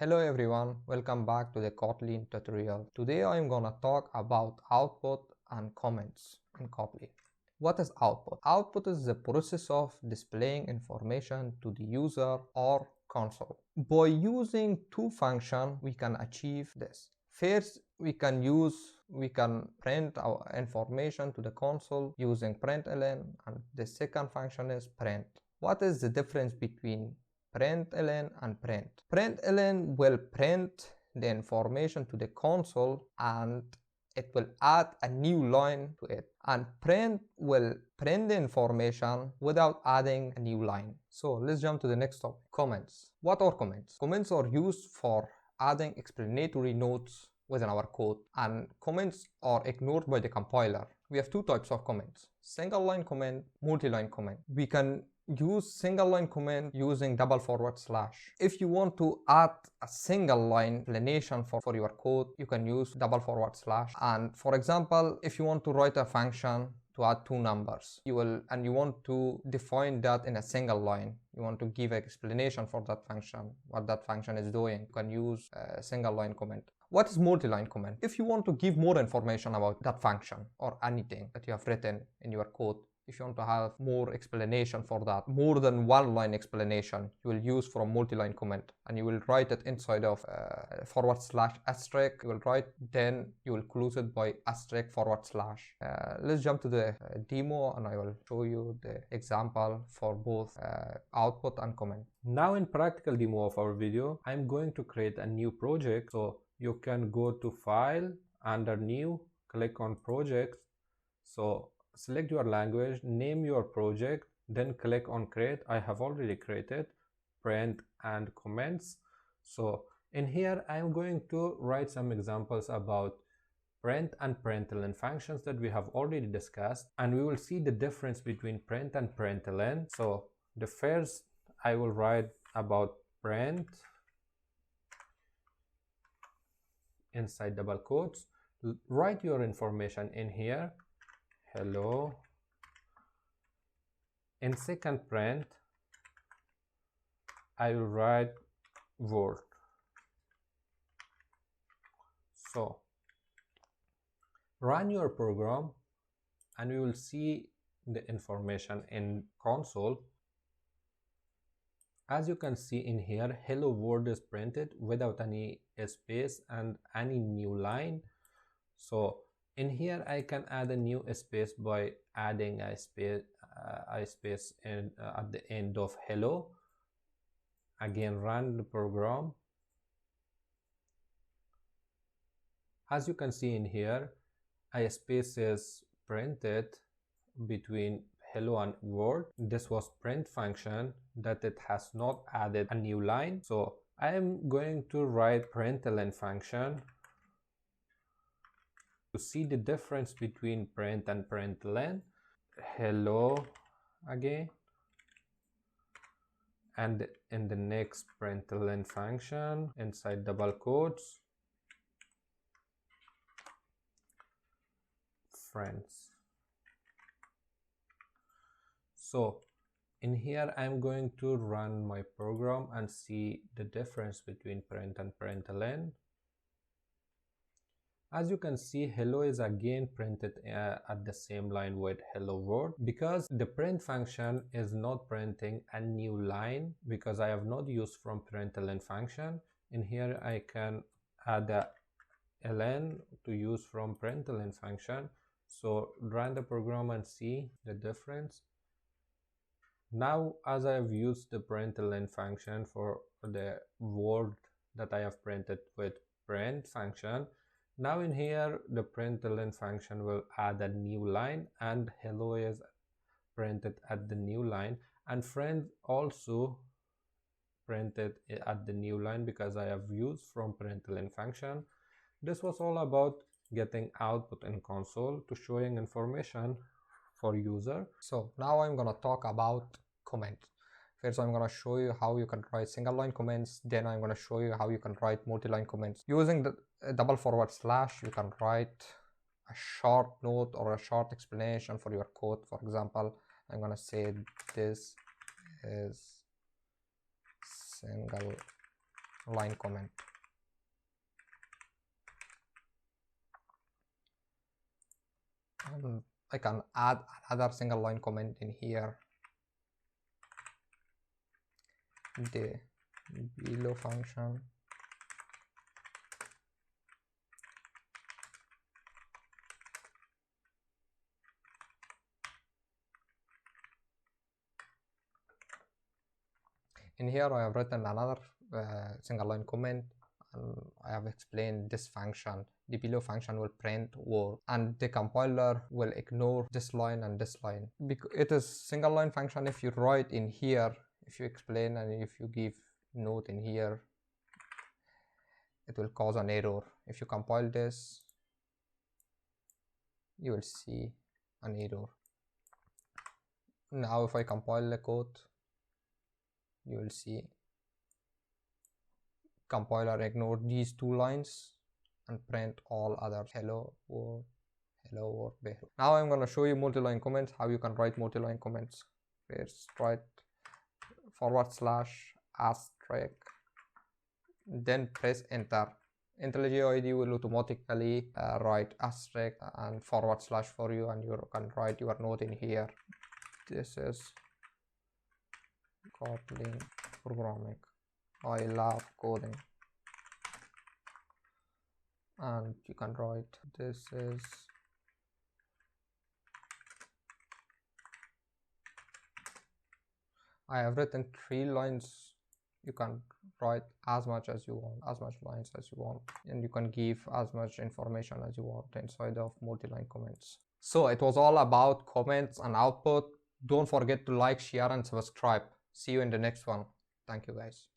Hello everyone, welcome back to the Kotlin tutorial. Today I'm gonna talk about output and comments in Kotlin. What is output? Output is the process of displaying information to the user or console. By using two functions, we can achieve this. First, we can print our information to the console using println, and the second function is print. What is the difference between println and print? Println will print the information to the console and it will add a new line to it, and print will print the information without adding a new line. So let's jump to the next topic. Comments. What are comments? Comments are used for adding explanatory notes within our code, and comments are ignored by the compiler. We have two types of comments: single line comment, multi-line comment. We can use single line comment using // If you want to add a single line explanation for your code, you can use // and for example, if you want to write a function to add two numbers, you want to define that in a single line, you want to give an explanation for that function, what that function is doing, you can use a single line comment. What is multi-line comment? If you want to give more information about that function or anything that you have written in your code, if you want to have more explanation for that, more than one line explanation, you will use from multi-line comment, and you will write it inside of /**. You will write, then you will close it by */. Let's jump to the demo, and I will show you the example for both output and comment. Now in practical demo of our video, I'm going to create a new project. So you can go to File, under New, click on Project. So select your language, name your project, then click on Create. I have already created print and comments. So in here, I'm going to write some examples about print and println functions that we have already discussed, and we will see the difference between print and println. So the first, I will write about print inside double quotes. Write your information in here. Hello. In second print, I will write word. So run your program and we will see the information in console. As you can see in here, hello world is printed without any space and any new line. So in here, I can add a new space by adding a space in, at the end of hello. Again, run the program. As you can see in here, a space is printed between hello and word. This was print function that it has not added a new line. So I am going to write println function to see the difference between print and println. Hello again, and in the next println function inside double quotes, friends. So in here, I'm going to run my program and see the difference between print and println. As you can see, hello is again printed at the same line with hello world, because the print function is not printing a new line, because I have not used from println function. In here, I can add a ln to use from println function. So run the program and see the difference. Now, as I have used the println function for the word that I have printed with print function, now in here, the println function will add a new line, and hello is printed at the new line, and friend also printed at the new line because I have used from println function. This was all about getting output in console to showing information for user. So now I'm gonna talk about comments. First, I'm going to show you how you can write single line comments. Then I'm going to show you how you can write multi-line comments. Using the // you can write a short note or a short explanation for your code. For example, I'm going to say this is single line comment. And I can add another single line comment in here. The below function in here I have written another single line comment, and I have explained this function. The below function will print word, and the compiler will ignore this line and this line. It is single line function. If you write in here, if you explain and if you give note in here, it will cause an error. If you compile this, you will see an error. Now if I compile the code, you will see compiler ignore these two lines and print all others. Hello world, hello world, behru. Now I'm going to show you multi-line comments, how you can write multi-line comments. First write /**, then press enter. IntelliJ IDE will automatically write asterisk and / for you, and you can write your note in here. This is Kotlin programming. I love coding. And you can write this is I have written 3 lines. You can write as much as you want, as much lines as you want, and you can give as much information as you want inside of multi-line comments. So it was all about comments and output. Don't forget to like, share and subscribe. See you in the next one. Thank you guys.